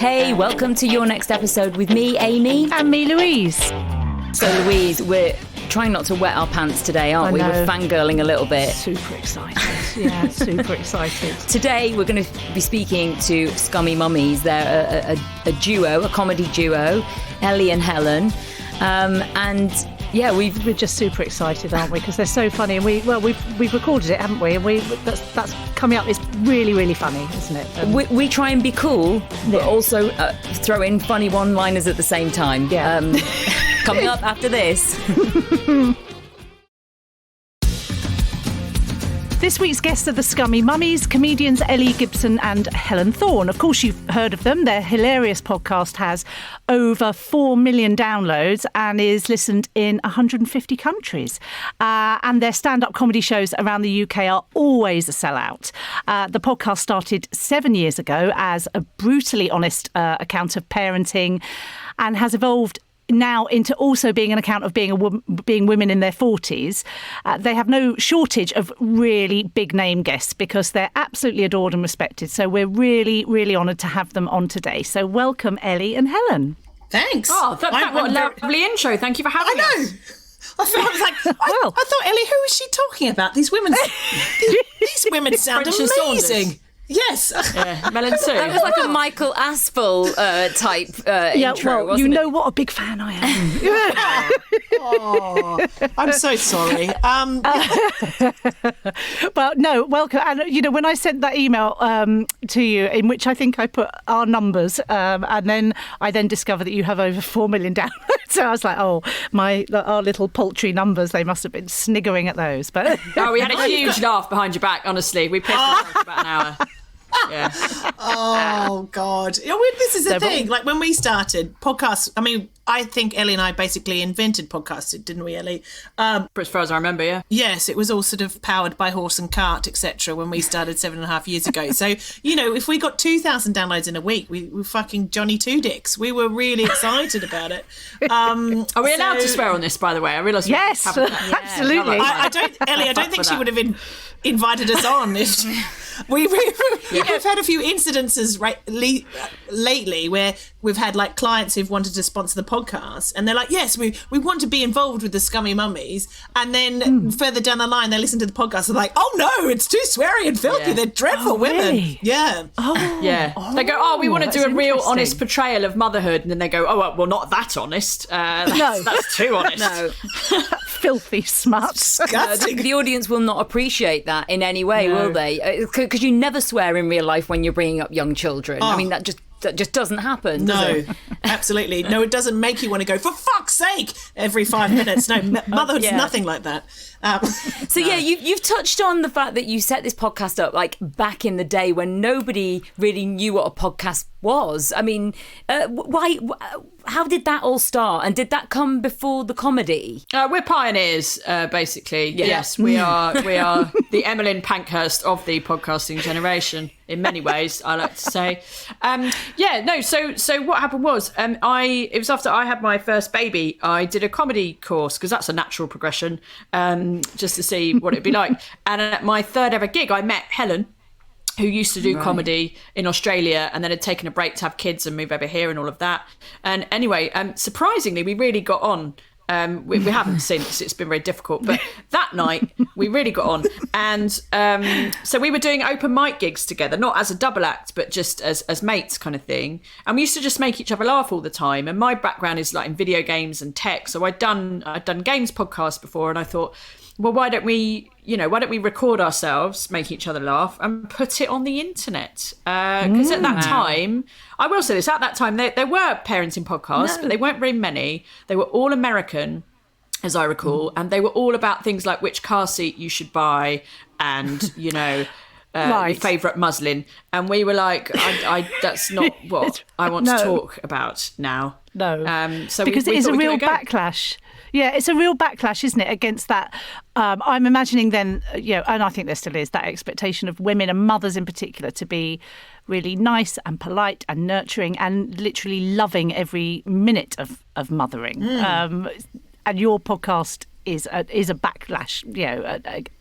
Hey, welcome to your next episode with me, Amy. And me, Louise. So, Louise, we're trying not to wet our pants today, aren't we? We're fangirling a little bit. Super excited. Yeah, super excited. Today, we're going to be speaking to Summy Mummies. They're a duo, a comedy duo, Ellie and Helen. And yeah, we're just super excited, aren't we? Because they're so funny, and we've recorded it, haven't we? And that's coming up. It's really, really funny, isn't it? We try and be cool, but also throw in funny one-liners at the same time. Yeah. Coming up after this. This week's guests are the Summy Mummies, comedians Ellie Gibson and Helen Thorne. Of course, you've heard of them. Their hilarious podcast has over 4 million downloads and is listened in 150 countries. And their stand-up comedy shows around the UK are always a sellout. The podcast started 7 years ago as a brutally honest account of parenting and has evolved now into also being an account of being women in their 40s. They have no shortage of really big name guests because they're absolutely adored and respected. So we're really, really honoured to have them on today. So welcome, Ellie and Helen. Thanks. Oh, what a lovely intro. Thank you for having us. I know. I was like, I thought, Ellie, who is she talking about? These women sound amazing. Yes. Yeah, Melon Sue. That was like a Michael Aspel type intro, wasn't you know it? what a big fan I am. Oh, I'm so sorry. Well, no, welcome. And, when I sent that email to you, in which I think I put our numbers, and then I discovered that you have over 4 million downloads. So I was like, our little paltry numbers, they must have been sniggering at those. But we had a huge laugh behind your back, honestly. We pissed off for about an hour. Yeah. Oh, God. This is the thing. Like, when we started podcasts, I think Ellie and I basically invented podcasts, didn't we, Ellie? As far as I remember, yeah. Yes, it was all sort of powered by horse and cart, etc. when we started 7.5 years ago. So, if we got 2,000 downloads in a week, we were fucking Johnny Two Dicks. We were really excited about it. Are we allowed to swear on this, by the way? I realise yes, absolutely. I don't think she would have invited us on if... We've had a few incidences lately where we've had like clients who've wanted to sponsor the podcast, and they're like, yes, we want to be involved with the Summy Mummies, and then further down the line they listen to the podcast and they're like, oh no, it's too sweary and filthy. They're dreadful women. Really? Yeah. They go, we want to do a real honest portrayal of motherhood, and then they go, well, not that honest. That's too honest. No. Filthy smut. The audience will not appreciate that in any way, will they? Because you never swear in real life when you're bringing up young children. That just doesn't happen, does it? Absolutely. No, it doesn't make you want to go, for fuck's sake, every 5 minutes. No, motherhood's nothing like that. You've touched on the fact that you set this podcast up like back in the day when nobody really knew what a podcast was. Why? How did that all start? And did that come before the comedy? We're pioneers, basically. Yeah. Yes, we are the Emmeline Pankhurst of the podcasting generation in many ways, I like to say. So what happened was, it was after I had my first baby, I did a comedy course, because that's a natural progression, just to see what it'd be like. And at my third ever gig, I met Helen, who used to do comedy in Australia and then had taken a break to have kids and move over here and all of that. And anyway, surprisingly, we really got on. We haven't since, it's been very difficult, but that night we really got on. And so we were doing open mic gigs together, not as a double act, but just as mates kind of thing. And we used to just make each other laugh all the time. And my background is like in video games and tech. So I'd done games podcasts before, and I thought, well, why don't we record ourselves, make each other laugh, and put it on the internet? Because at that time, I will say this, at that time, there were parenting podcasts, but they weren't very many. They were all American, as I recall, and they were all about things like which car seat you should buy and, your favourite muslin. And we were like, that's not what I want to talk about now. No. So because it is a real backlash. Yeah, it's a real backlash, isn't it, against that? I'm imagining then, and I think there still is, that expectation of women and mothers in particular to be really nice and polite and nurturing and literally loving every minute of mothering. And your podcast is a backlash,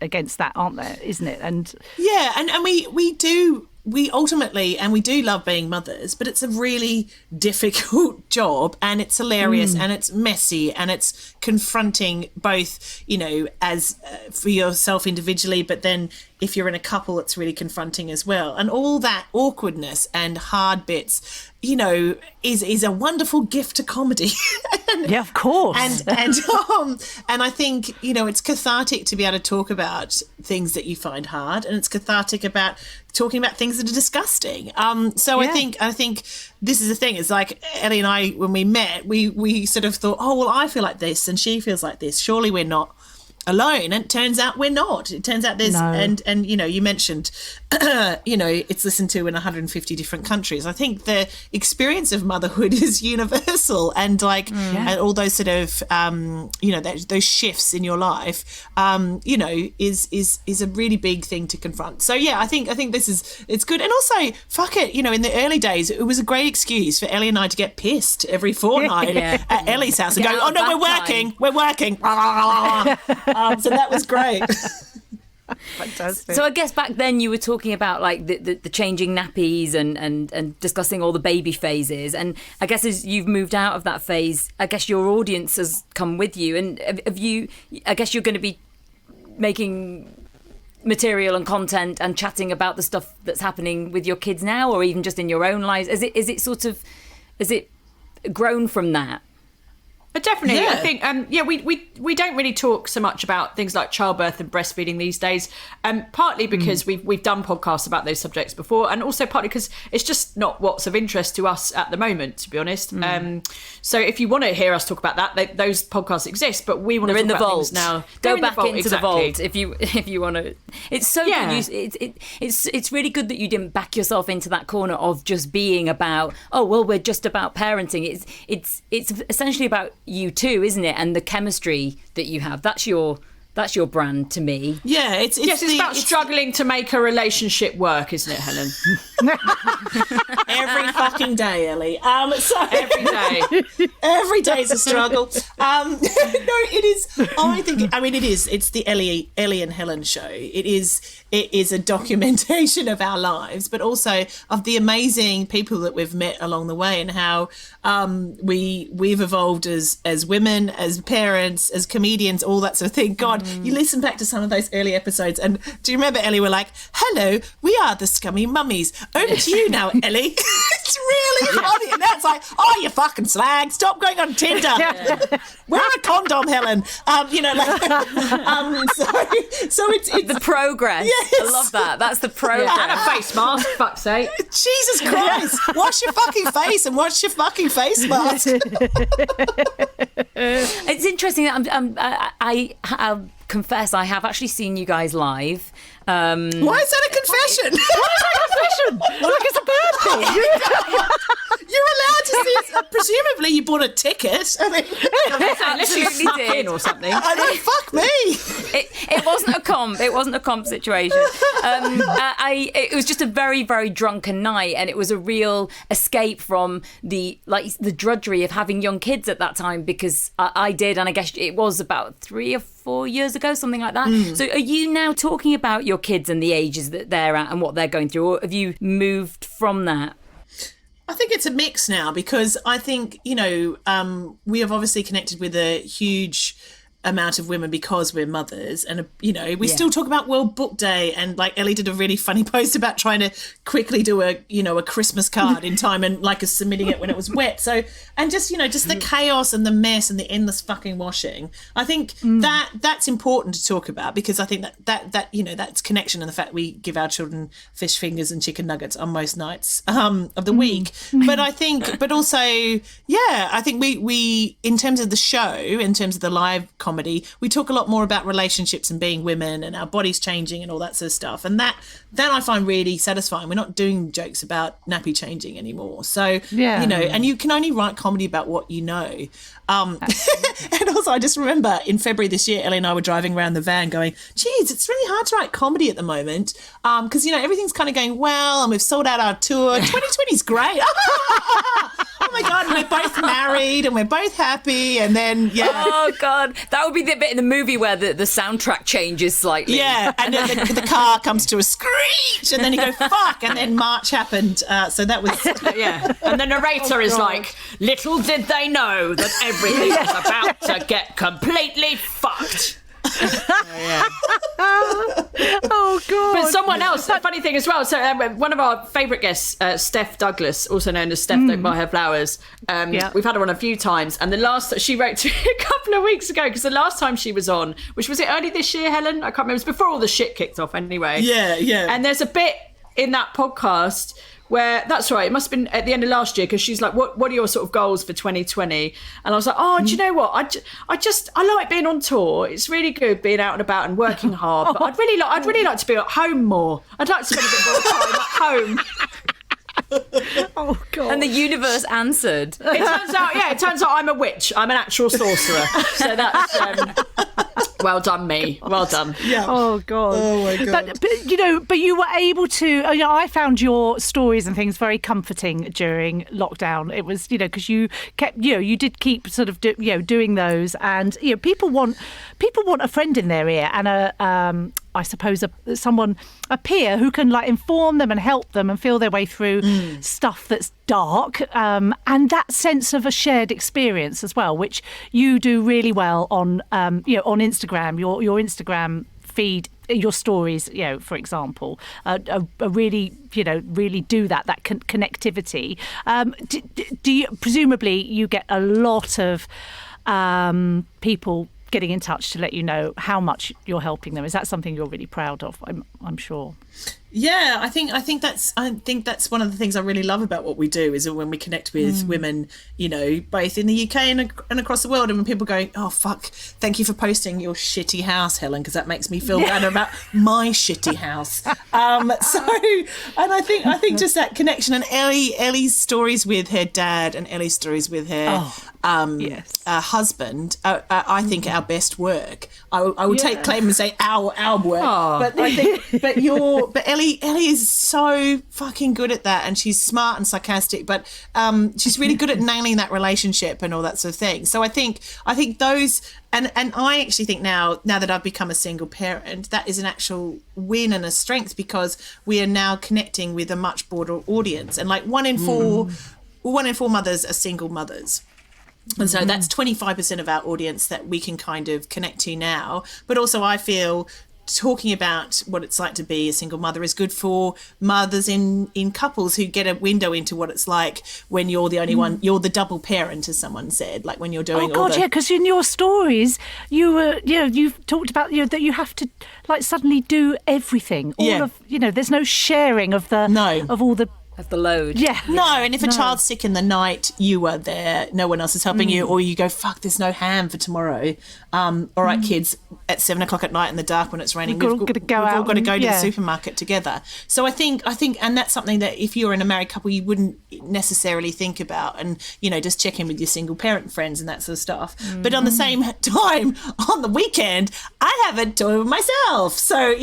against that, aren't there? Isn't it? And and we do we ultimately, and we do love being mothers, but it's a really difficult job, and it's hilarious and it's messy and it's confronting both, you know, as for yourself individually, but then if you're in a couple, it's really confronting as well. And all that awkwardness and hard bits, you know, is a wonderful gift to comedy. Yeah, of course. And I think, you know, it's cathartic to be able to talk about things that you find hard, and it's cathartic about talking about things that are disgusting. So I think this is the thing. It's like Ellie and I, when we met, we sort of thought, oh, well, I feel like this and she feels like this. Surely we're not alone. And it turns out we're not. It turns out there's and you know, you mentioned you know, it's listened to in 150 different countries. I think the experience of motherhood is universal, and like and all those sort of you know, those shifts in your life you know, is a really big thing to confront. So yeah, I think it's good. And also, fuck it, you know, in the early days it was a great excuse for Ellie and I to get pissed every fortnight at Ellie's house and go, oh no, we're working so that was great. Fantastic. So I guess back then you were talking about like the changing nappies and discussing all the baby phases, and I guess as you've moved out of that phase, I guess your audience has come with you, and have you, I guess you're going to be making material and content and chatting about the stuff that's happening with your kids now, or even just in your own lives. Is it grown from that? But definitely, I think, we don't really talk so much about things like childbirth and breastfeeding these days, partly because we've done podcasts about those subjects before, and also partly because it's just not what's of interest to us at the moment, to be honest. So if you want to hear us talk about that, those podcasts exist, but we want to talk about things now. Go back into the vault if you want to. It's so good. It's really good that you didn't back yourself into that corner of just being about, oh well, we're just about parenting. It's essentially about you too, isn't it? And the chemistry that you have. That's your brand to me. Yeah, it's about struggling to make a relationship work, isn't it, Helen? Every fucking day, Ellie. So every day. Every day is a struggle. No, it is. It is. It's the Ellie and Helen show. It is a documentation of our lives, but also of the amazing people that we've met along the way, and how we've evolved as women, as parents, as comedians, all that sort of thing. God, you listen back to some of those early episodes, and do you remember, Ellie? We're like, hello, we are the Scummy Mummies. Over to you now, Ellie. It's really funny. And that's like, oh, you fucking slag, stop going on Tinder. Wear a condom, Helen. You know, like, so it's the progress. Yes. I love that. That's the progress. And a face mask, fuck's sake. Jesus Christ. Wash your fucking face and wash your fucking face mask. It's interesting that I'll confess I have actually seen you guys live. Why is that a confession? Like it's a bad thing. You're allowed to see it. Presumably you bought a ticket. I mean, absolutely did. Or something. I know, fuck me. It wasn't a comp. It wasn't a comp situation. It was just a very, very drunken night, and it was a real escape from the drudgery of having young kids at that time, because I did, and I guess it was about 3 or 4 years ago, something like that. So are you now talking about your kids and the ages that they're at and what they're going through, or have you moved from that? I think it's a mix now, because I think, you know, we have obviously connected with a huge amount of women because we're mothers, and you know, we still talk about World Book Day, and like Ellie did a really funny post about trying to quickly do a Christmas card in time, and like submitting it when it was wet. So, and just, you know, just the chaos and the mess and the endless fucking washing. I think that's important to talk about, because I think that you know, that's connection, and the fact we give our children fish fingers and chicken nuggets on most nights of the week. But I think, but also, I think we in terms of the show, in terms of the live comedy, we talk a lot more about relationships and being women and our bodies changing and all that sort of stuff, and that I find really satisfying. We're not doing jokes about nappy changing anymore, so you know, and you can only write comedy about what you know. And also, I just remember in February this year, Ellie and I were driving around the van going, geez, it's really hard to write comedy at the moment, because you know, everything's kind of going well, and we've sold out our tour. 2020's great. I'm my God, we're both married and we're both happy. And then, Oh, God. That would be the bit in the movie where the soundtrack changes slightly. Yeah, and then the car comes to a screech and then you go, fuck, and then March happened. So that was... Yeah, and the narrator is like, little did they know that everything was about to get completely fucked. Oh God! But someone else, the funny thing as well. So one of our favourite guests, Steph Douglas, also known as Steph Don't Buy Her Flowers. We've had her on a few times, and the last she wrote to a couple of weeks ago, because the last time she was on, which was it early this year, Helen? I can't remember. It was before all the shit kicked off, anyway. Yeah. And there's a bit in that podcast where, that's right, it must have been at the end of last year, because she's like, what are your sort of goals for 2020? And I was like, do you know what? I like being on tour. It's really good being out and about and working hard, but I'd really like to be at home more. I'd like to spend a bit more time at home. Oh God! And the universe answered. It turns out I'm a witch. I'm an actual sorcerer. So that's well done, me. Well done. Yeah. Oh God. Oh my God. But you were able to. I found your stories and things very comforting during lockdown. It was, because you kept, you did keep sort of, doing those, and people want a friend in their ear and I suppose a peer who can inform them and help them and feel their way through stuff that's dark, and that sense of a shared experience as well, which you do really well on on Instagram. Your Instagram feed, your stories, for example, really do that connectivity. Do you, presumably you get a lot of people getting in touch to let you know how much you're helping them? Is that something you're really proud of? I'm sure. Yeah, I think that's one of the things I really love about what we do, is that when we connect with women, both in the UK and across the world, and when people go, oh fuck, thank you for posting your shitty house, Helen, because that makes me feel better about my shitty house. And I think just that connection, and Ellie's stories with her dad and Ellie's stories with her husband, I think our best work. I would take claim and say our work, but I think, but Ellie is so fucking good at that, and she's smart and sarcastic, but she's really good at nailing that relationship and all that sort of thing. So I think those, and I actually think now that I've become a single parent, that is an actual win and a strength, because we are now connecting with a much broader audience, and one in four mothers are single mothers. And so that's 25% of our audience that we can kind of connect to now. But also I feel talking about what it's like to be a single mother is good for mothers in couples who get a window into what it's like when you're the only one, you're the double parent, as someone said, when you're doing because in your stories you've talked about that you have to suddenly do everything, there's no sharing of all the Of the load. Yeah. No, and if a child's sick in the night, you are there, no one else is helping you, or you go, fuck, there's no ham for tomorrow. All right, kids, at 7:00 at night in the dark when it's raining, we've all got to go to the supermarket together. So I think, and that's something that if you're in a married couple, you wouldn't necessarily think about, and, just check in with your single parent friends and that sort of stuff. But on the same time, on the weekend, I have a toy myself. So,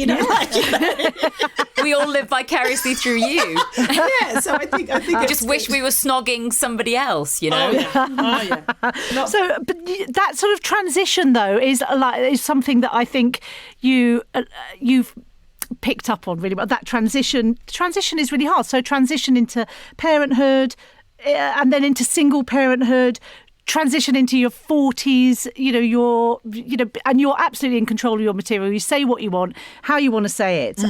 we all live vicariously through you. Yeah, so I think I just wish we were snogging somebody else, Oh yeah. So, but that sort of transition though is something that I think you've picked up on really well. That transition is really hard. So transition into parenthood, and then into single parenthood. Transition into your 40s, and you're absolutely in control of your material. You say what you want, how you want to say it,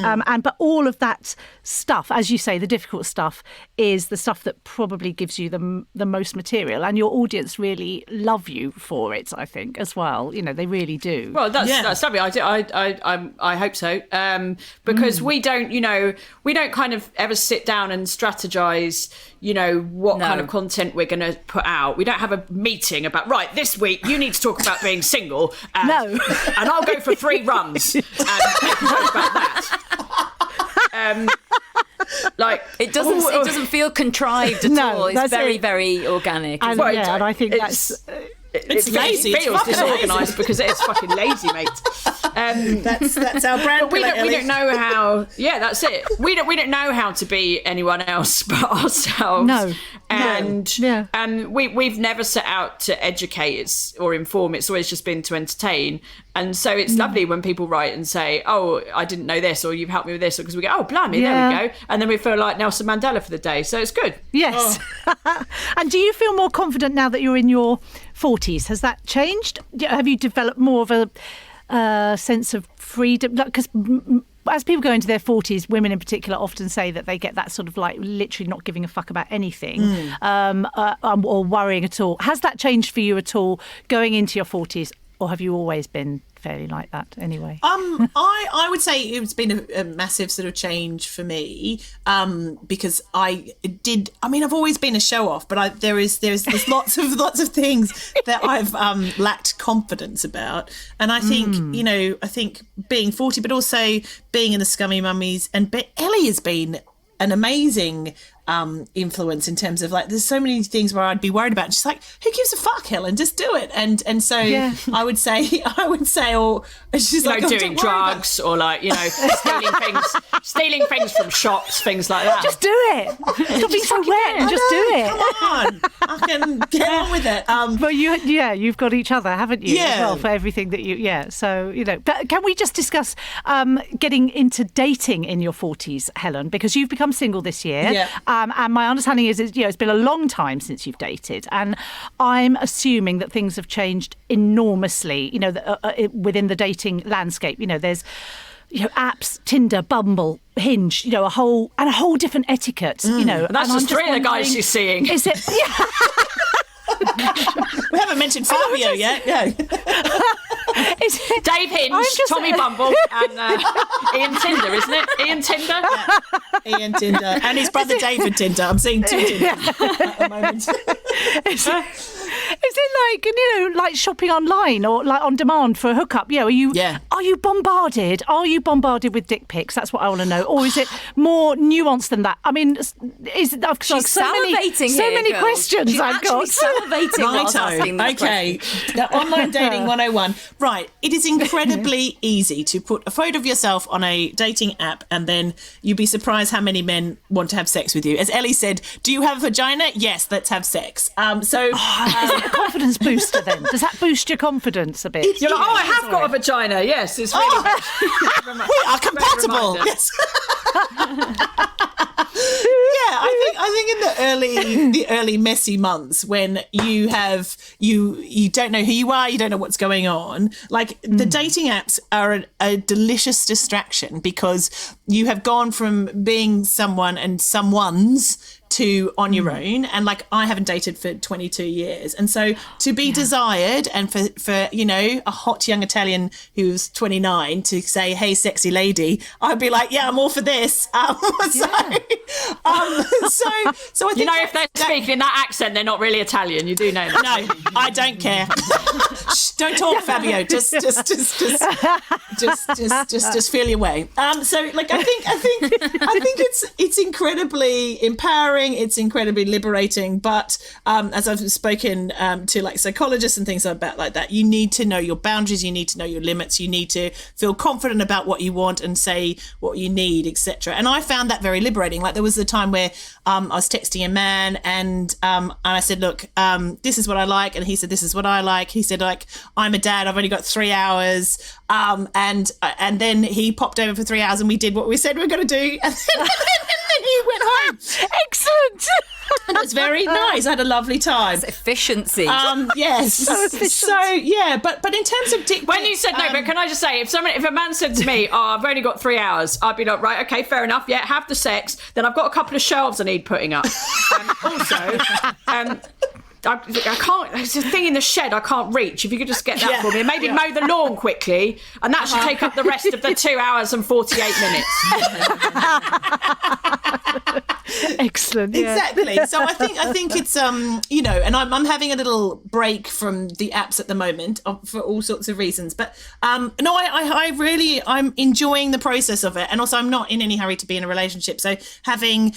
but all of that stuff, as you say, the difficult stuff is the stuff that probably gives you the most material, and your audience really love you for it. I think as well, they really do. Well, that's lovely. I hope so, because we don't kind of ever sit down and strategize. What kind of content we're going to put out. We don't have a meeting about, right, this week you need to talk about being single, and I'll go for 3 runs and talk about that. It doesn't feel contrived at all. It's very, very organic. And I think it's lazy. It feels disorganised because it's fucking lazy, mate. That's our brand. But we don't know how. Yeah, that's it. We don't know how to be anyone else but ourselves. No. And we've never set out to educate or inform. It's always just been to entertain. And so it's lovely when people write and say, oh, I didn't know this, or you've helped me with this, because we go, oh, blimey, there we go. And then we feel like Nelson Mandela for the day. So it's good. Yes. Oh. And do you feel more confident now that you're in your 40s? Has that changed? Have you developed more of a sense of freedom? Because as people go into their 40s, women in particular often say that they get that sort of like literally not giving a fuck about anything or worrying at all. Has that changed for you at all going into your 40s, or have you always been fairly like that anyway? I would say it's been a massive sort of change for me, because I've always been a show off, but there's lots of things that I've lacked confidence about. And I think, I think being 40, but also being in the Scummy Mummies, and Ellie has been an amazing influence in terms of like, there's so many things where I'd be worried about. She's like, who gives a fuck, Helen? Just do it. And so I would say, or she's like, doing drugs, or like, stealing things from shops, things like that. Just do it. Stop being so wet and just do it. Come on, I can get on with it. But you've got each other, haven't you? As well, for everything that you. Yeah. So but can we just discuss getting into dating in your 40s, Helen? Because you've become single this year. Yeah. And my understanding is, it's been a long time since you've dated, and I'm assuming that things have changed enormously. Within the dating landscape. There's apps, Tinder, Bumble, Hinge. A whole different etiquette. And that's just three of the guys she's seeing. Is it? Yeah. We haven't mentioned Fabio yet. Yeah. Dave Hinge, Tommy Bumble, and Ian Tinder, isn't it? Ian Tinder? Yeah. Ian Tinder. And his brother David Tinder. I'm seeing two Tinders at the moment. Is it like shopping online or like on demand for a hookup? Are you bombarded? Are you bombarded with dick pics? That's what I want to know. Or is it more nuanced than that? I mean, She's salivating so many questions I've got. Salivating whilst asking this question. Now, online dating 101. Right. It is incredibly easy to put a photo of yourself on a dating app, and then you'd be surprised how many men want to have sex with you. As Ellie said, do you have a vagina? Yes, let's have sex. Is it a confidence booster then? Does that boost your confidence a bit? You're like, I have got a vagina. Yes, it's really. We are compatible. Yes. I think in the early messy months, when you don't know who you are, you don't know what's going on. Like the dating apps are a delicious distraction, because you have gone from being someone and someone's to on your own. And like, I haven't dated for 22 years. And so to be desired, and for a hot young Italian who's 29 to say, hey, sexy lady, I'd be like, yeah, I'm all for this. So I think, if they're speaking in that accent, they're not really Italian. You do know that. No, I don't care. Shh, don't talk, Fabio. Just feel your way. So like, I think it's incredibly empowering. It's incredibly liberating, but as I've spoken to like psychologists and things about like that, you need to know your boundaries, you need to know your limits, you need to feel confident about what you want and say what you need, etc. And I found that very liberating. Like there was a time where I was texting a man, and I said, look, this is what I like, and he said, this is what I like. He said, like, I'm a dad, I've only got 3 hours, and then he popped over for 3 hours, and we did what we said we were going to do, and then he went home. Excellent. And it was very nice. I had a lovely time. That's efficiency. Yes. So yeah, but in terms of dick pics, when you said no, but can I just say, if a man said to me, "Oh, I've only got 3 hours," I'd be like, right, okay, fair enough. Yeah, have the sex. Then I've got a couple of shelves I need putting up. I can't. There's a thing in the shed I can't reach. If you could just get that for me, and maybe mow the lawn quickly, and that should take up the rest of the 2 hours and 48 minutes. Excellent. Yeah. Exactly. So I think it's and I'm having a little break from the apps at the moment for all sorts of reasons. But I really, I'm enjoying the process of it, and also I'm not in any hurry to be in a relationship. So having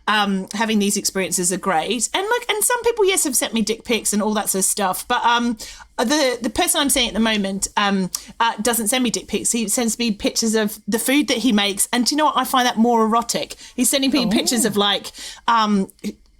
having these experiences are great. And some people, yes, have sent me dick pics and all that sort of stuff. But the person I'm seeing at the moment doesn't send me dick pics. He sends me pictures of the food that he makes. And do you know what? I find that more erotic. He's sending me pictures of like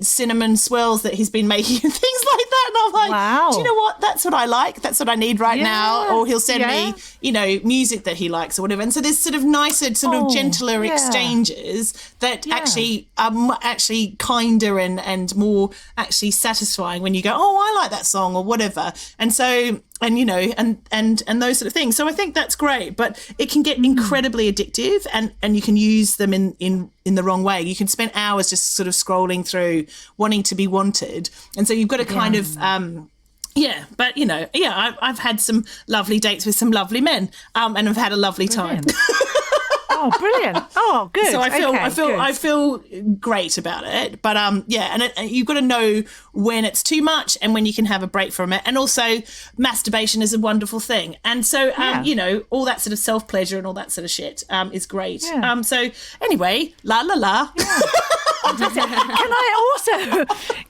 cinnamon swirls that he's been making and things like that. And I'm like, wow. Do you know what? That's what I like. That's what I need right now. Or he'll send me, you know, music that he likes or whatever. And so there's sort of nicer, sort of gentler exchanges that actually are actually kinder and more actually satisfying when you go, oh, I like that song or whatever. And so, and you know, and those sort of things. So I think that's great, but it can get incredibly addictive, and you can use them in the wrong way. You can spend hours just sort of scrolling through, wanting to be wanted, and so you've got to kind of. But you know, I've had some lovely dates with some lovely men, and I've had a lovely time. Oh, brilliant! Oh, good. So I feel great about it. But and you've got to know when it's too much and when you can have a break from it. And also, masturbation is a wonderful thing. And so you know, all that sort of self pleasure and all that sort of shit is great. Yeah. So anyway, la la la. Yeah.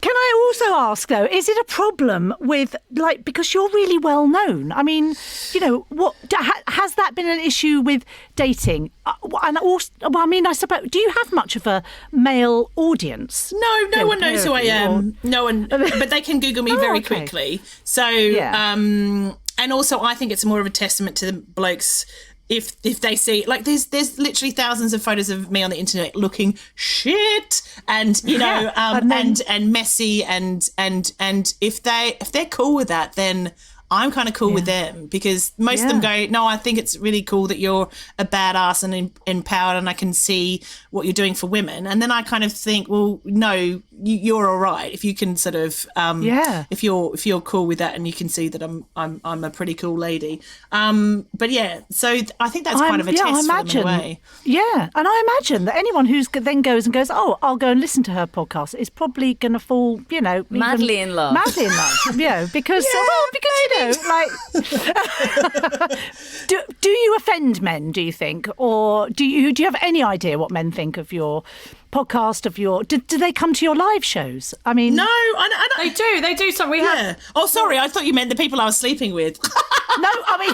Can I also ask though, is it a problem with, like, because you're really well known? I mean, you know, what has that been an issue with dating? And also, well, I mean, I suppose, do you have much of a male audience? No one knows who I am. No one, but they can Google me very quickly. So, and also, I think it's more of a testament to the blokes. If they see, like, there's literally thousands of photos of me on the internet looking shit and you know and messy and if they're cool with that, then I'm kind of cool with them, because most of them go, no, I think it's really cool that you're a badass and empowered and I can see what you're doing for women. And then I kind of think, well, no, you're all right if you can sort of if you're cool with that and you can see that I'm a pretty cool lady. But yeah, so I think that's kind of a test for them in a way. Yeah, and I imagine that anyone who's then goes, oh, I'll go and listen to her podcast is probably going to fall, you know, madly in love. Madly in love, because you know, like, do you offend men? Do you think, or do you have any idea what men think of your podcast? Do they come to your live shows? I mean, no, I don't. They do. Something we have. Oh, sorry, I thought you meant the people I was sleeping with. No, I mean.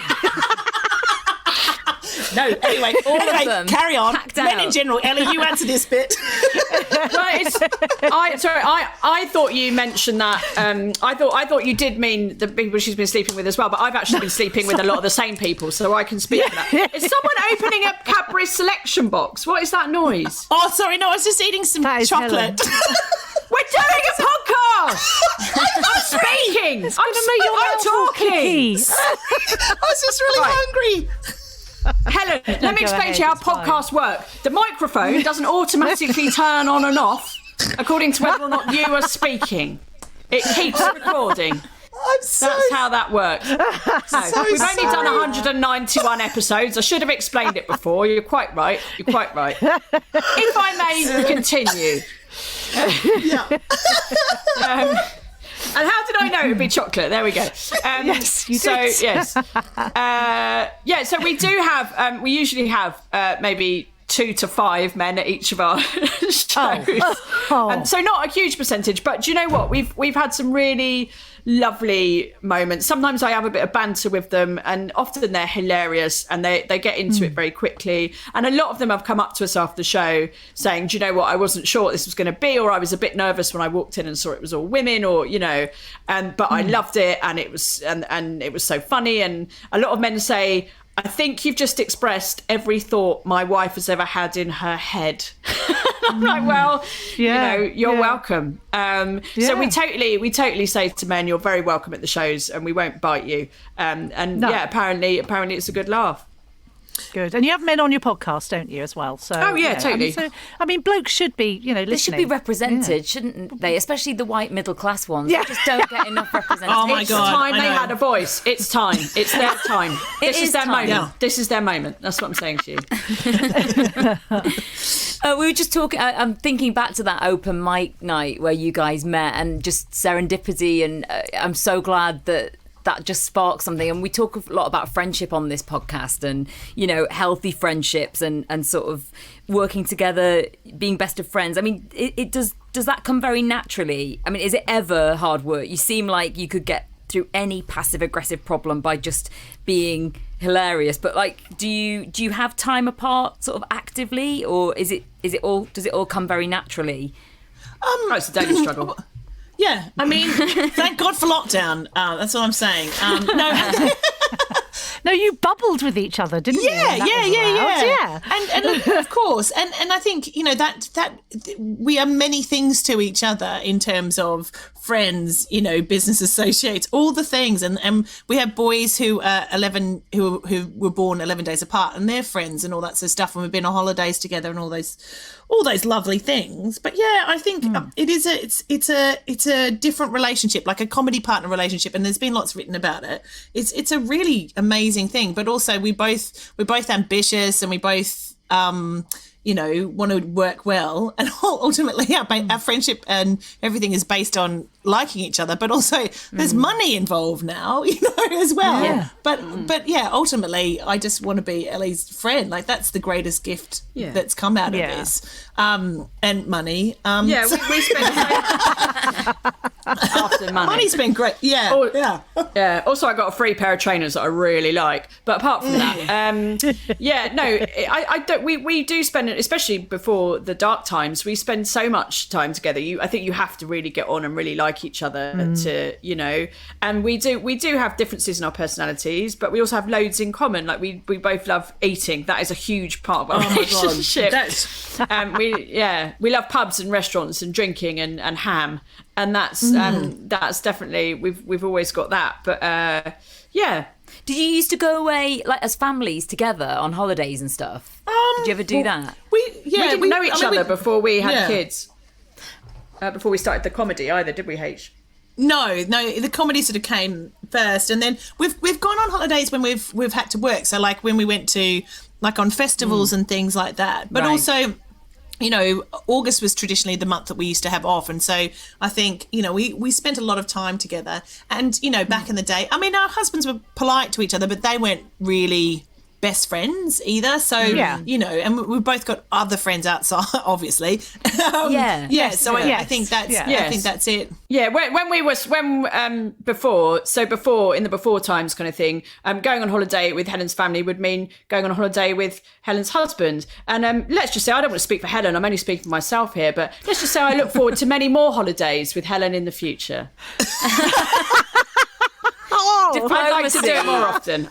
No, anyway, of them carry on. Men out. in general. Ellie, you answer this bit. I thought you mentioned that. I thought you did mean the people she's been sleeping with as well. But I've actually been sleeping with a lot of the same people, so I can speak to that. Is someone opening a Cadbury selection box? What is that noise? Oh, sorry, no, I was just eating some chocolate. We're doing a podcast. I'm speaking. I'm talking. I was just really hungry. Helen, let me explain to you how podcasts work. The microphone doesn't automatically turn on and off according to whether or not you are speaking. It keeps recording. That's how that works. We've only done 191 episodes. I should have explained it before. You're quite right. If I may continue. And how did I know it would be chocolate? There we go. Yes, you did. So, yes. So we do have, we usually have maybe 2 to 5 men at each of our shows. And so not a huge percentage, but do you know what? We've had some really lovely moments. Sometimes I have a bit of banter with them, and often they're hilarious and they get into it very quickly. And a lot of them have come up to us after the show saying, do you know what, I wasn't sure what this was going to be, or I was a bit nervous when I walked in and saw it was all women, or, you know, but I loved it, and it was and it was so funny. And a lot of men say, I think you've just expressed every thought my wife has ever had in her head. I'm like, well, you know, you're welcome. So we totally say to men, you're very welcome at the shows, and we won't bite you. Apparently it's a good laugh. Good. And you have men on your podcast, don't you, as well? So, totally. I mean, blokes should be, you know, listening. They should be represented, shouldn't they? Especially the white middle class ones. They just don't get enough representation. Oh my God. It's time they had a voice. It's time. It's their time. This is their moment. Yeah. This is their moment. That's what I'm saying to you. We were just talking, I'm thinking back to that open mic night where you guys met, and just serendipity, and I'm so glad that just sparked something. And we talk a lot about friendship on this podcast, and, you know, healthy friendships and sort of working together, being best of friends. I mean, it does that come very naturally? I mean, is it ever hard work? You seem like you could get through any passive aggressive problem by just being hilarious, but like, do you have time apart sort of actively, or does it all come very naturally? It's a daily struggle. Yeah, I mean, thank God for lockdown. That's what I'm saying. No. No, you bubbled with each other, didn't you? Yeah. And of course, and I think that we are many things to each other in terms of friends, business associates, all the things, and we have boys who are 11 who were born 11 days apart, and they're friends and all that sort of stuff, and we've been on holidays together and all those lovely things. But yeah, I think it's a different relationship, like a comedy partner relationship, and there's been lots written about it. It's a really amazing thing, but also we're both ambitious, and we both want to work well, and ultimately our friendship and everything is based on liking each other, but also there's money involved now, as well. Yeah. But yeah, ultimately I just want to be Ellie's friend. Like, that's the greatest gift that's come out of this. And money. We spent after money. Money's been great. Yeah. Yeah. Also, I got a free pair of trainers that I really like. But apart from that, I don't. We do spend, especially before the dark times, we spend so much time together. I think you have to really get on and really like each other to, and we do have differences in our personalities, but we also have loads in common. Like we both love eating. That is a huge part of our relationship. We love pubs and restaurants and drinking and ham, and that's definitely we've always got that. But Did you used to go away like as families together on holidays and stuff? Did you ever do that? We didn't know each other before we had kids. Before we started the comedy either, did we, H? No, the comedy sort of came first, and then we've gone on holidays when we've had to work. So like when we went to like on festivals and things like that. But also, August was traditionally the month that we used to have off, and so I think we spent a lot of time together. And back in the day, I mean, our husbands were polite to each other, but they weren't really best friends either, so and we've both got other friends outside, obviously. I think that's it. Before in the before times kind of thing, going on holiday with Helen's family would mean going on holiday with Helen's husband, and let's just say, I don't want to speak for Helen, I'm only speaking for myself here, but let's just say I look forward to many more holidays with Helen in the future. I'd like to do it more often.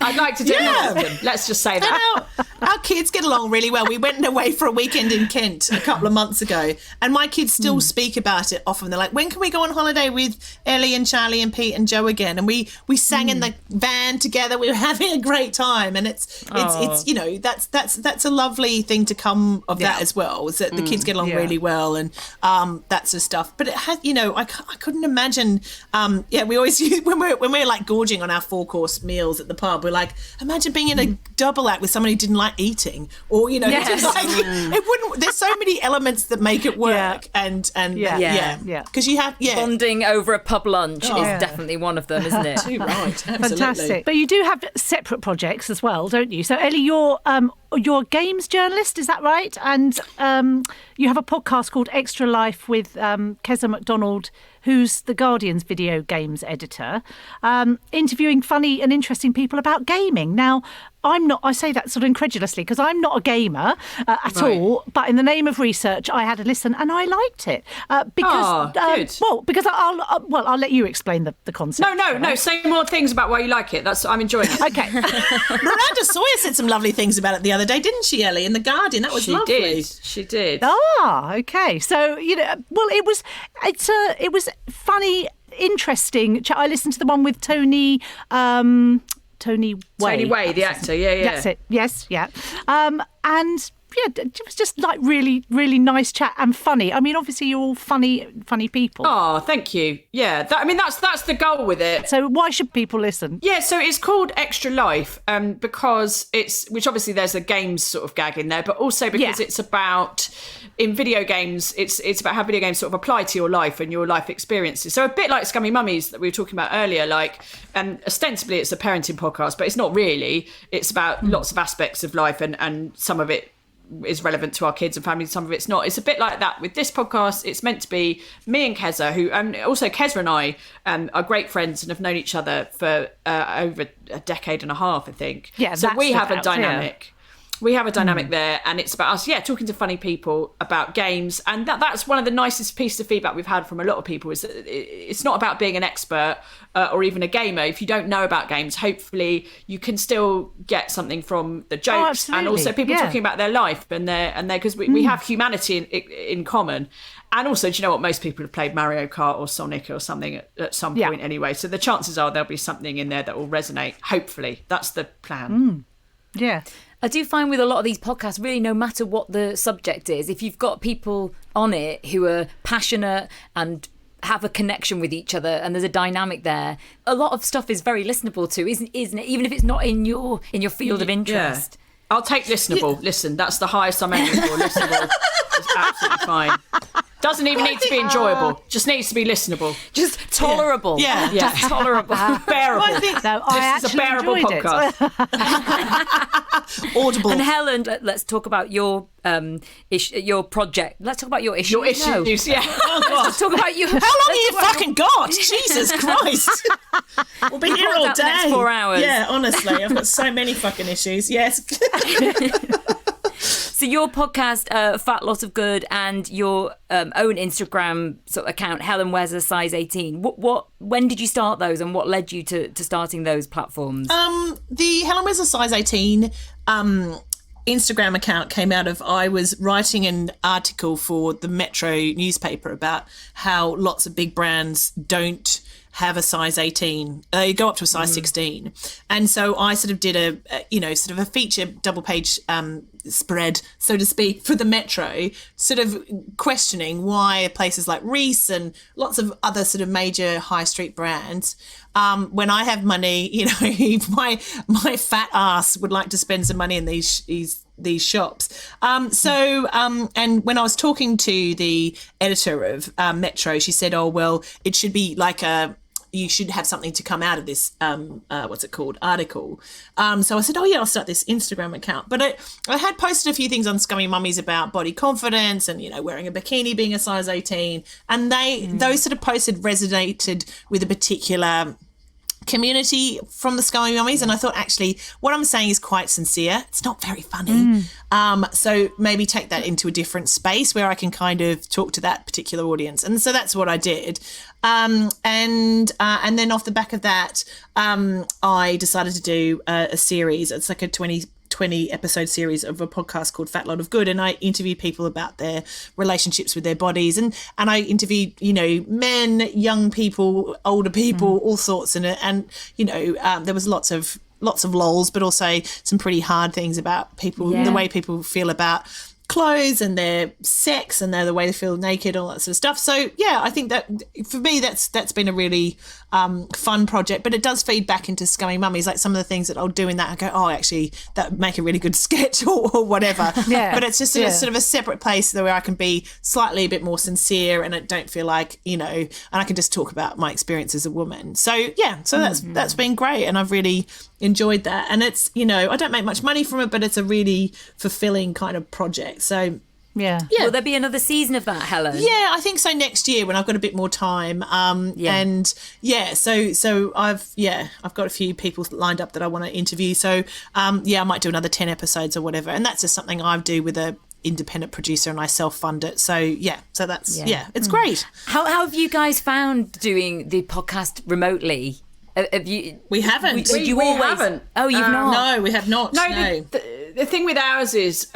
Let's just say that. Our kids get along really well. We went away for a weekend in Kent a couple of months ago, and my kids still speak about it often. They're like, when can we go on holiday with Ellie and Charlie and Pete and Joe again? And we sang in the van together. We were having a great time, and it's that's a lovely thing to come of that as well, is that the kids get along really well, and that sort of stuff. But it has, I couldn't imagine. We always when we're like gorging on our 4-course meals at the pub, we're like, imagine being in a double act with someone who didn't like eating, or it wouldn't. There's so many elements that make it work, and because you have bonding over a pub lunch is definitely one of them, isn't it? Too right, absolutely. Fantastic. But you do have separate projects as well, don't you? So Ellie, you're a games journalist, is that right? And you have a podcast called Extra Life with Keza MacDonald, who's the Guardian's video games editor, interviewing funny and interesting people about gaming. Now, I say that sort of incredulously because I'm not a gamer at all, but in the name of research, I had a listen and I liked it. Because I'll let you explain the concept. No, say more things about why you like it. I'm enjoying it. Okay. Miranda Sawyer said some lovely things about it the other day, didn't she, Ellie, in The Guardian? That was lovely. She did. Okay. So, it was funny, interesting. I listened to the one with Tony Way. Tony Way, the actor. Yeah. That's it. Yes, yeah. And it was just like really, really nice chat and funny. I mean, obviously you're all funny people. Oh, thank you. Yeah, that's the goal with it. So why should people listen? Yeah, so it's called Extra Life because which obviously there's a games sort of gag in there, but also because it's about, in video games, it's about how video games sort of apply to your life and your life experiences. So a bit like Scummy Mummies that we were talking about earlier, and ostensibly it's a parenting podcast, but it's not really. It's about lots of aspects of life, and some of it is relevant to our kids and families, some of it's not. It's a bit like that with this podcast. It's meant to be me and Keza, who, and also Keza and I are great friends and have known each other for over a decade and a half, I think. Yeah, so we have a dynamic. we have a dynamic there, and it's about us, talking to funny people about games. And that's one of the nicest pieces of feedback we've had from a lot of people, is that it's not about being an expert or even a gamer. If you don't know about games, hopefully you can still get something from the jokes, and also people talking about their life and their because we have humanity in common. And also, do you know what? Most people have played Mario Kart or Sonic or something at some point anyway. So the chances are there'll be something in there that will resonate. Hopefully, that's the plan. Yeah. I do find with a lot of these podcasts, really, no matter what the subject is, if you've got people on it who are passionate and have a connection with each other and there's a dynamic there, a lot of stuff is very listenable to, isn't it? Even if it's not in your field of interest. I'll take listenable. Listen, that's the highest I'm aiming for. Listenable is absolutely fine. Doesn't even need to be enjoyable. Just needs to be listenable. Just tolerable. Yeah. Just tolerable. Bearable. I think this is a bearable podcast. Audible. And Helen, let's talk about your your project. Let's talk about your issues. Your issues, yeah. Oh, God. Let's talk about you. How long have you fucking got? Jesus Christ. We'll be here all the next day. 4 hours. Yeah, honestly, I've got so many fucking issues. Yes. So your podcast, Fat Lot of Good, and your own Instagram sort of account, Helen Wears a Size 18. When did you start those, and what led you to starting those platforms? The Helen Wears a Size 18 Instagram account came out of, I was writing an article for the Metro newspaper about how lots of big brands don't have a size 18. They go up to a size 16. And so I sort of did a feature double page spread, so to speak, for the Metro, sort of questioning why places like Reese and lots of other sort of major high street brands, when I have money, my fat ass would like to spend some money in these shops. And when I was talking to the editor of Metro, she said, oh, well, it should be like you should have something to come out of this, article. So I said, oh, yeah, I'll start this Instagram account. But I had posted a few things on Summy Mummies about body confidence and, wearing a bikini being a size 18. And those sort of posts had resonated with a particular community from the Summy Mummies, and I thought, actually, what I'm saying is quite sincere. It's not very funny. So maybe take that into a different space where I can kind of talk to that particular audience. And so that's what I did. And then off the back of that, I decided to do a series. It's like a 20 episode series of a podcast called Fat Lot of Good, and I interview people about their relationships with their bodies, and I interviewed men, young people, older people, all sorts, and there was lots of lols, but also some pretty hard things about people, the way people feel about clothes and their sex and the way they feel naked, all that sort of stuff. So yeah, I think that for me that's been a really fun project, but it does feed back into Summy Mummies, like some of the things that I'll do in that I go, oh, actually that would make a really good sketch or whatever. But it's just sort of a separate place where I can be slightly a bit more sincere, and I don't feel like and I can just talk about my experience as a woman. So yeah, so that's been great, and I've really enjoyed that. And it's I don't make much money from it, but it's a really fulfilling kind of project. So yeah. Will there be another season of that, Helen? Yeah, I think so, next year when I've got a bit more time. And so I've got a few people lined up that I want to interview. So I might do another 10 episodes or whatever. And that's just something I do with a independent producer, and I self-fund it. So that's it's great. How have you guys found doing the podcast remotely? We haven't. We haven't. Oh, you've not? No, we have not. No. The thing with ours is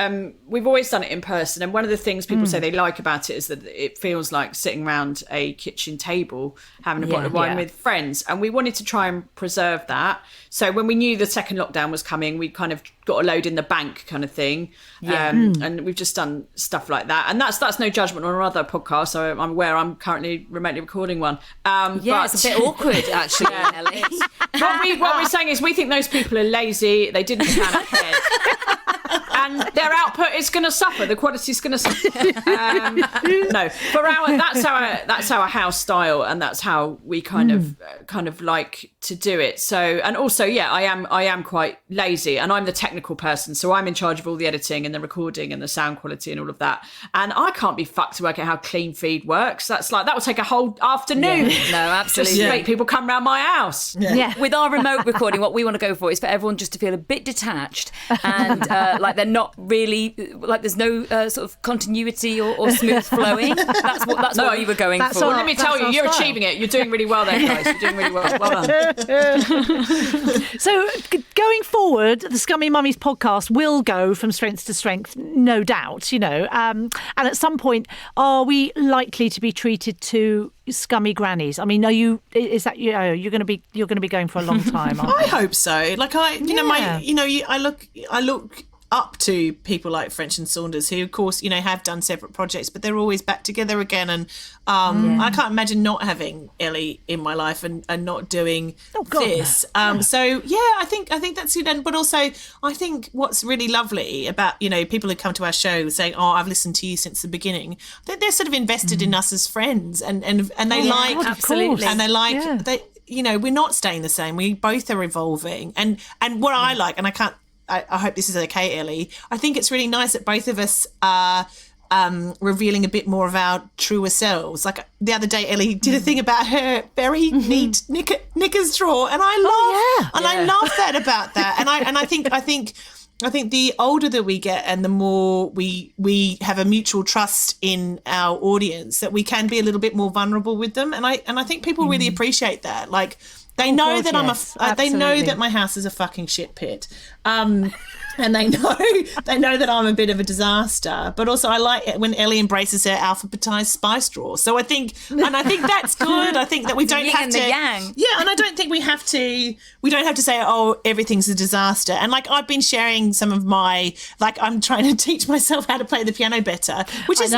we've always done it in person, and one of the things people say they like about it is that it feels like sitting around a kitchen table having a bottle of wine with friends, and we wanted to try and preserve that. So when we knew the second lockdown was coming, we kind of got a load in the bank kind of thing. And we've just done stuff like that, and that's no judgment on our other podcast. So I'm aware I'm currently remotely recording one. But it's a bit awkward actually. Ellie. What we're saying is we think those people are lazy. They didn't plan ahead. And their output is going to suffer. The quality is going to suffer. That's our house style, and that's how we kind of like to do it. So, and also, I am quite lazy, and I'm the technical person, so I'm in charge of all the editing and the recording and the sound quality and all of that. And I can't be fucked to work out how clean feed works. That will take a whole afternoon. No, absolutely. Just to make people come round my house. Yeah. With our remote recording, what we want to go for is for everyone just to feel a bit detached and like they're not really like there's no sort of continuity or smooth flowing. That's what we were going for. Let me tell you, you're achieving it. You're doing really well there, guys. You're doing really well. Well done. So going forward, the Scummy Mummies podcast will go from strength to strength, no doubt, and at some point, are we likely to be treated to scummy grannies? I mean, you're going to be going for a long time, aren't you? I hope so. Like I look up to people like French and Saunders, who of course have done separate projects, but they're always back together again. And I can't imagine not having Ellie in my life and not doing this. So I think that's good. But also I think what's really lovely about people who come to our show saying, "Oh, I've listened to you since the beginning," they're sort of invested in us as friends, and they absolutely, and they like they. We're not staying the same. We both are evolving. And what I like, and I hope this is okay, Ellie, I think it's really nice that both of us are revealing a bit more of our truer selves. Like the other day, Ellie did a thing about her very neat knickers drawer, and I love that about that. And I think the older that we get and the more we have a mutual trust in our audience, that we can be a little bit more vulnerable with them. And I think people really appreciate that. Like they know that they know that my house is a fucking shit pit. And they know that I'm a bit of a disaster, but also I like it when Ellie embraces her alphabetized spice drawer. So I think that's good. I think that we don't have to, and I don't think we have to. We don't have to say, "Oh, everything's a disaster." And like I've been sharing some of my, like I'm trying to teach myself how to play the piano better, which is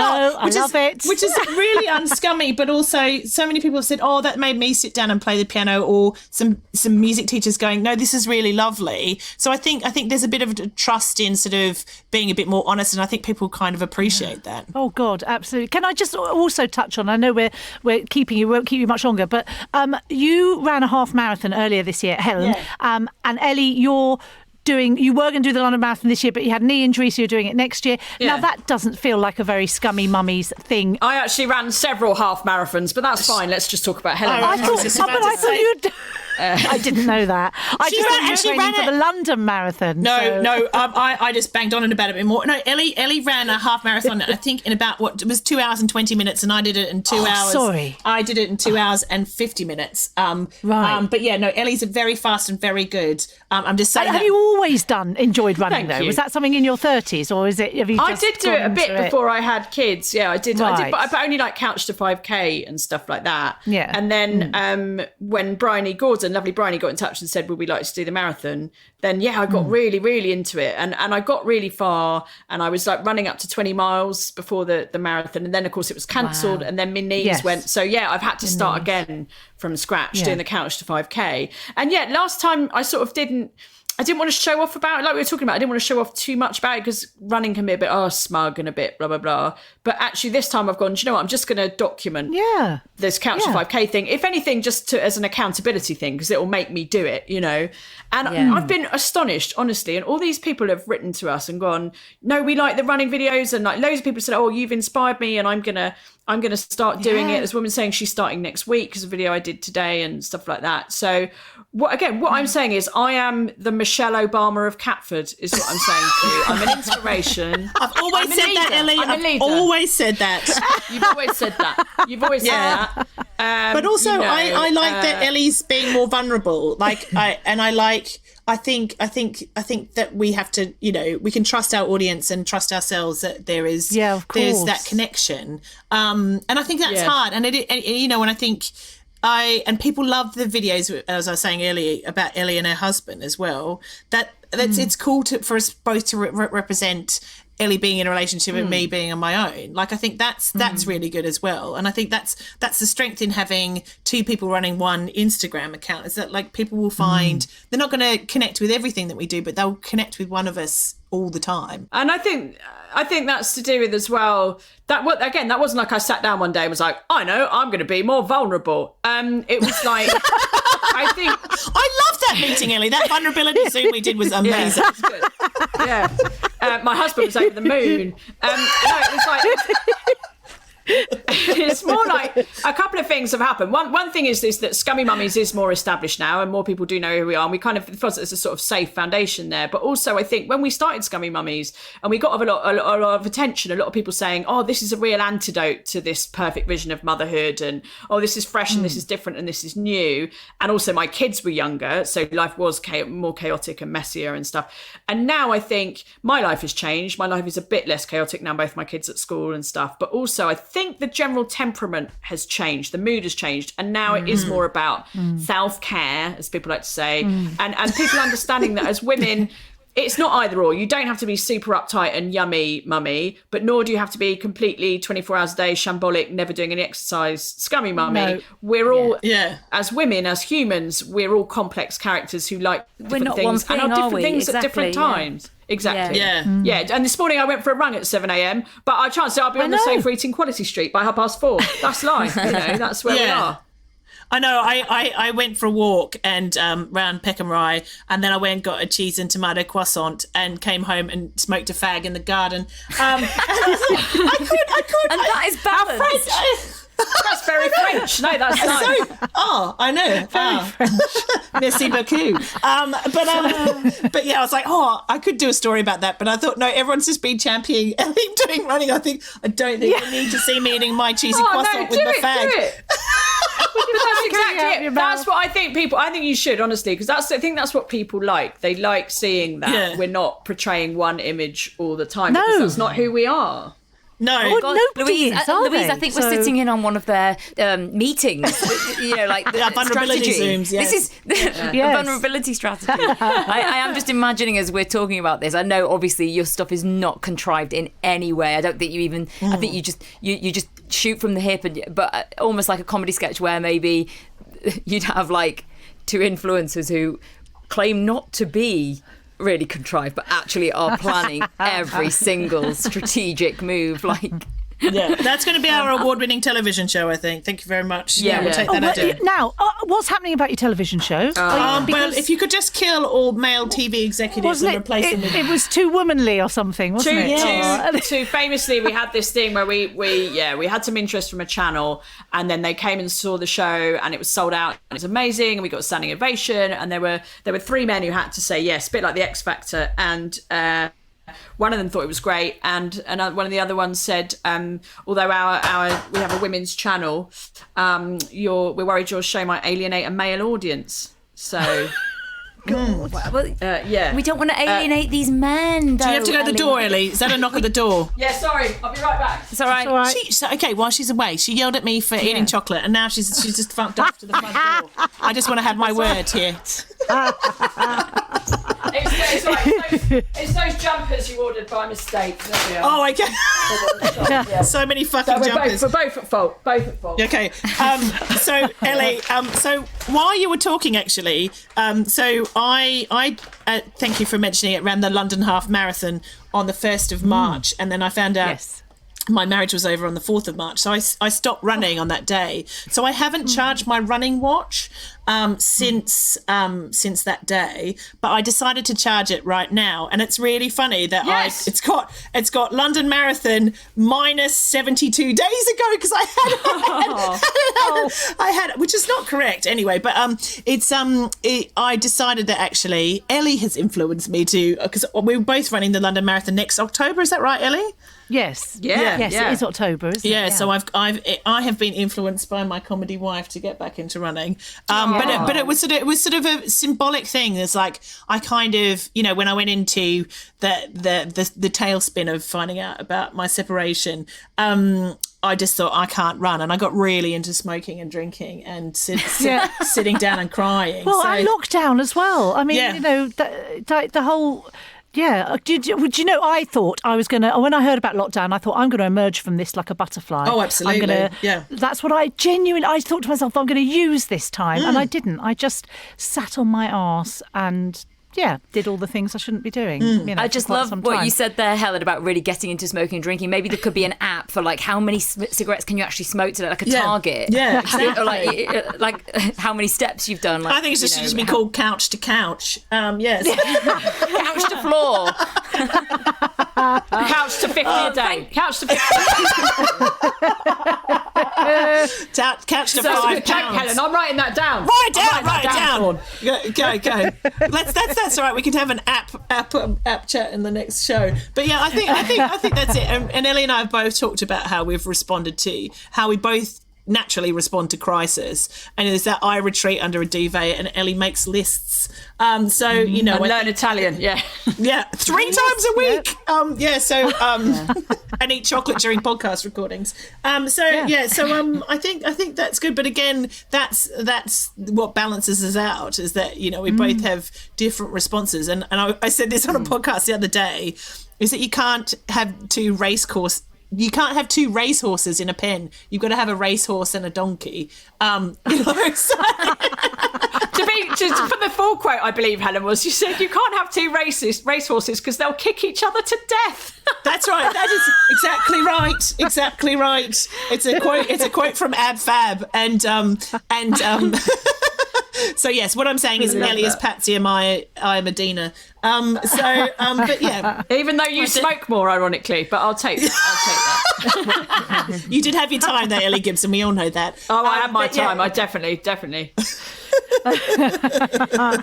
which is really unscummy. But also, so many people have said, "Oh, that made me sit down and play the piano," or some music teachers going, "No, this is really lovely." So I think there's a bit of trust in sort of being a bit more honest, and I think people kind of appreciate that. Oh God, absolutely. Can I just also touch on, I know we're keeping you, won't keep you much longer, but you ran a half marathon earlier this year, Helen, and Ellie, you were going to do the London Marathon this year, but you had a knee injury, so you're doing it next year. Now that doesn't feel like a very Scummy Mummies thing. I actually ran several half marathons, but that's fine. Let's just talk about Helen. I thought you'd. I didn't know that. She ran for the London Marathon. I just banged on about it a bit more. No, Ellie ran a half marathon, I think, in about it was 2 hours and 20 minutes, and I did it in 2 hours. Sorry. I did it in 2 hours and 50 minutes. Right. But Ellie's very fast and very good. I'm just saying. Have you always enjoyed running though? Was that something in your 30s, or is it? Have you just I did do it a bit before I had kids. Yeah, I did. Right. I did, but only like couch to 5K and stuff like that. Yeah. And then when lovely Bryony got in touch and said, would we like to do the marathon? Then I got really, really into it, and I got really far, and I was like running up to 20 miles before the marathon, and then of course it was cancelled, and then my knees went. So I've had to start again from scratch doing the couch to 5K. And last time I sort of didn't want to show off about it, like we were talking about. I didn't want to show off too much about it because running can be a bit smug and a bit blah blah blah. But actually this time I've gone, do you know what, I'm just going to document this couch to 5K thing, if anything, just as an accountability thing, because it will make me do it, And I've been astonished, honestly, and all these people have written to us and gone, no, we like the running videos, and like loads of people said, oh, you've inspired me, and I'm gonna start doing it. There's a woman saying she's starting next week because of a video I did today and stuff like that. So what I'm saying is I am the Michelle Obama of Catford, is what I'm saying to you. I'm an inspiration. I've always said that, Ellie. I've always said that. You've always said that. You've always said that. But also I like that Ellie's being more vulnerable. I think that we have to, we can trust our audience and trust ourselves that there's that connection. And I think that's hard. And and I think and people love the videos, as I was saying earlier, about Ellie and her husband as well. It's cool for us both to represent Ellie being in a relationship and me being on my own. Like, I think that's really good as well. And I think that's the strength in having two people running one Instagram account, is that like people will find they're not going to connect with everything that we do, but they'll connect with one of us all the time. And I think that's to do with as well that wasn't like I sat down one day and was like, I know, I'm going to be more vulnerable. It was like I think I loved that meeting, Ellie. That vulnerability Zoom we did was amazing. Yeah, my husband was over the moon. No, it was like it's more like a couple of things have happened. One thing is that Scummy Mummies is more established now, and more people do know who we are. And we kind of feel there's a sort of safe foundation there. But also, I think when we started Scummy Mummies, and we got a lot of attention, a lot of people saying, "Oh, this is a real antidote to this perfect vision of motherhood," and "Oh, this is fresh and this is different and this is new." And also, my kids were younger, so life was more chaotic and messier and stuff. And now I think my life has changed. My life is a bit less chaotic now, both my kids at school and stuff. But also, I think the general temperament has changed, the mood has changed, and now it is more about self-care, as people like to say, and people understanding that as women, it's not either or. You don't have to be super uptight and yummy mummy, but nor do you have to be completely 24 hours a day, shambolic, never doing any exercise, scummy mummy. No. We're all, as women, as humans, we're all complex characters who like different things thing, and are different things exactly, at different times. Exactly. Yeah. And this morning I went for a run at 7 a.m, but I chanced I'll be on the sofa eating Quality Street by 4:30. That's life, that's where we are. I know. I went for a walk and round Peckham Rye, and then I went and got a cheese and tomato croissant and came home and smoked a fag in the garden. And I could. And that is balance. That's very French. No, that's nice. I know. Very French. Merci beaucoup. But yeah, I was like, I could do a story about that, but I thought, no, everyone's just been championing Ellie doing running. I don't think you need to see me eating my cheesy croissant with my fag. Do it. But that's exactly it. That's what I think I think you should, honestly, because I think that's what people like. They like seeing that we're not portraying one image all the time, because that's not who we are. No, Louise, I think we're sitting in on one of their meetings. Like the vulnerability strategy. zooms. Yes. This is a vulnerability strategy. I am just imagining as we're talking about this. I know obviously your stuff is not contrived in any way. I don't think you even. I think you just shoot from the hip, but almost like a comedy sketch where maybe you'd have like two influencers who claim not to be really contrived but actually are planning every single strategic move, like that's going to be our award-winning television show, I think. Thank you very much. We'll take that idea. Now, what's happening about your television show? Well, if you could just kill all male TV executives and replace them with... It was too womanly or something, wasn't it? Too famously, we had this thing where we had some interest from a channel, and then they came and saw the show, and it was sold out, and it was amazing, and we got a standing ovation, and there were three men who had to say yes, a bit like the X Factor, and one of them thought it was great, and one of the other ones said, although we have a women's channel, we're worried your show might alienate a male audience. So we don't want to alienate these men, though. Do you have to go to the door, Ellie? Is that a knock at the door? Yeah, sorry, I'll be right back. It's all right. Okay, while she's away, she yelled at me for eating chocolate, and now she's just fucked off to the front door. I just want to have my word here. It's those jumpers you ordered by mistake. Oh, okay. So many fucking jumpers. We're both at fault. Okay. So Ellie, so while you were talking, actually, so I thank you for mentioning it. Ran the London Half Marathon on the 1st of March, and then I found out my marriage was over on the 4th of March. So I stopped running on that day. So I haven't charged my running watch since that day, but I decided to charge it right now. And it's really funny that it's got London Marathon minus 72 days ago, because I had, which is not correct anyway, but I decided that actually Ellie has influenced me to, because we're both running the London Marathon next October. Is that right, Ellie? Yes. Yes, it is October, isn't it? Yeah, so I have been influenced by my comedy wife to get back into running. But it was sort of a symbolic thing. It's like I kind of, when I went into the tailspin of finding out about my separation, I just thought I can't run, and I got really into smoking and drinking and sitting down and crying. Well, and lockdown as well. I mean, the whole. Yeah. Do you know, I thought I was going to, when I heard about lockdown, I thought I'm going to emerge from this like a butterfly. Oh, absolutely. That's what I thought to myself, I'm going to use this time. And I didn't. I just sat on my arse and did all the things I shouldn't be doing. I just love what you said there, Helen, about really getting into smoking and drinking. Maybe there could be an app for like how many cigarettes can you actually smoke today, like a target. Yeah, exactly. Or like how many steps you've done. Like, I think it's just should be called couch to couch. Yes. Couch to floor. Couch to 50 a day. Couch to 50. couch to That's a £5. good joke, Helen. I'm writing that down. Write it down. Go. That's all right. We could have an app chat in the next show. But yeah, I think that's it. And Ellie and I have both talked about how we've responded to how we both naturally respond to crisis, and there's that I retreat under a duvet, and Ellie makes lists. So you know, and learn Italian. Yeah, 3 times a week. And eat chocolate during podcast recordings. I think that's good. But again, that's what balances us out, is that, you know, we both have different responses. And I said this on a podcast the other day, is that you can't have two racehorses in a pen. You've got to have a racehorse and a donkey. For the full quote, I believe, Helen, was, you said you can't have two racehorses because they'll kick each other to death. That's right. That is exactly right. It's a quote from Ab Fab, and so yes, what I'm saying is Ellie is Patsy and I am Adina. But yeah, even though you smoke more, ironically, but I'll take that. You did have your time there, Ellie Gibson. We all know that. Oh, I had my time. Yeah. I definitely.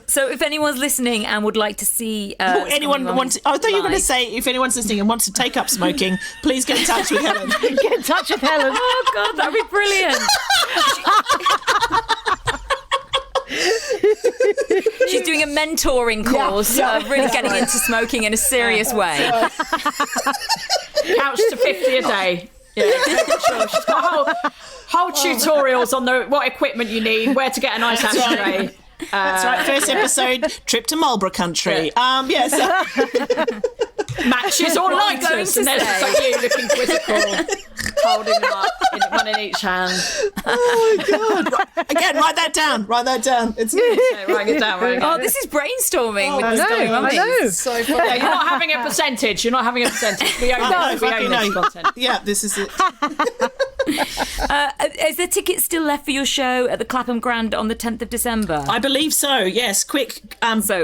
So if anyone's listening and would like to see I thought you were going to say, if anyone's listening and wants to take up smoking, please get in touch with Helen. Get in touch with Helen. Oh God, that'd be brilliant. She's doing a mentoring course, really getting into smoking in a serious way. Couch to 50 a day. Yeah, sure. She's got whole tutorials on what equipment you need, where to get a nice ashtray. That's right. First episode, trip to Marlborough country. Matches or lighters, and there's like you looking quizzical, holding them up, one in each hand. Oh my God! Again, write that down. It's writing it down. Oh, this is brainstorming with the Summy Mummies. I know. So funny. Yeah, you're not having a percentage. We own this content. Yeah, this is it. Is there tickets still left for your show at the Clapham Grand on the 10th of December? I believe so, yes. Quick.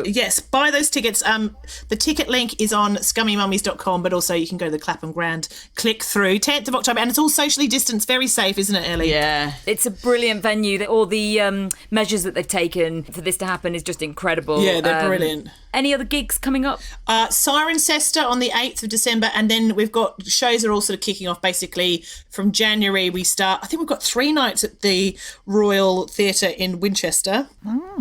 Yes, buy those tickets. The ticket link is on ScummyMummies.com, but also you can go to the Clapham Grand, click through. 10th of October, and it's all socially distanced, very safe, isn't it, Ellie? Yeah. It's a brilliant venue. All the measures that they've taken for this to happen is just incredible. Yeah, they're brilliant. Any other gigs coming up? Cirencester on the 8th of December, and then we've got shows are all sort of kicking off basically from January. We start, I think we've got 3 nights at the Royal Theatre in Winchester.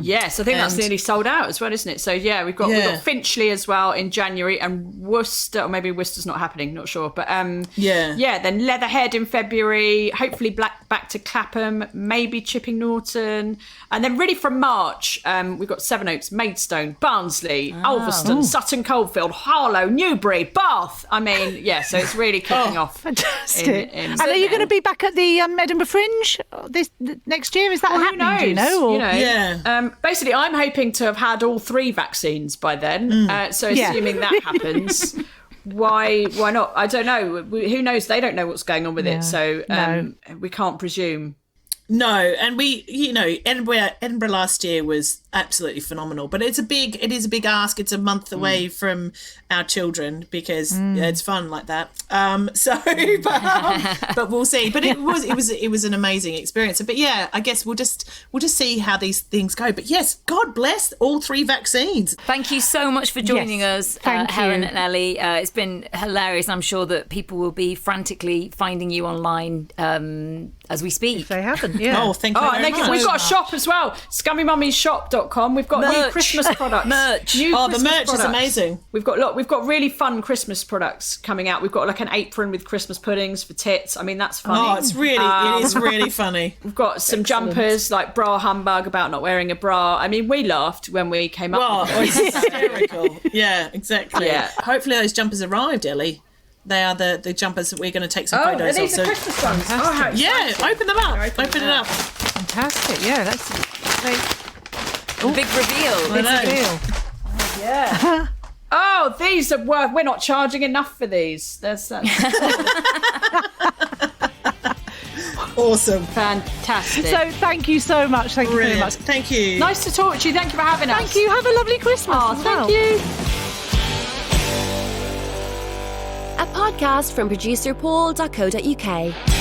Yes, I think that's nearly sold out as well, isn't it? So yeah, we've got Finchley as well in January, and Worcester, or maybe Worcester's not happening, not sure. But then Leatherhead in February, hopefully back to Clapham, maybe Chipping Norton, and then really from March, we've got Sevenoaks, Maidstone, Barnsley, Ulverston, Sutton Coldfield, Harlow, Newbury, Bath. I mean, so it's really kicking off. Fantastic. And are you going to be back at the Edinburgh Fringe next year? Is that happening? Do you know? Basically, I'm hoping to have had all 3 vaccines by then. So assuming that happens, why not? I don't know. Who knows? They don't know what's going on with it, so we can't presume. No, and Edinburgh last year was absolutely phenomenal, but it is a big ask. It's a month away from our children because it's fun like that. But we'll see. But it was an amazing experience. But yeah, I guess we'll just see how these things go. But yes, God bless all 3 vaccines. Thank you so much for joining us, Helen and Ellie. It's been hilarious. I'm sure that people will be frantically finding you online as we speak. If they haven't, yeah. Oh, thank you very much. We've got a shop as well, ScummyMummiesShop.com. We've got new Christmas products. The merch is amazing. We've got really fun Christmas products coming out. We've got like an apron with Christmas puddings for tits. I mean, that's funny. Oh, it is really funny. We've got some jumpers like bra humbug about not wearing a bra. I mean, we laughed when we came up with it's hysterical. Yeah, exactly. Yeah. Hopefully those jumpers arrived, Ellie. They are the jumpers that we're going to take some photos of. Oh, these are Christmas ones. Open them up. Open it up. Fantastic. Yeah, that's great. Big reveal. Big reveal. Yeah. Oh, these are worth. We're not charging enough for these. That's awesome. Fantastic. So thank you so much. Thank you very much. Thank you. Nice to talk to you. Thank you for having us. Thank you. Have a lovely Christmas. Oh, thank you. A podcast from producerpaul.co.uk.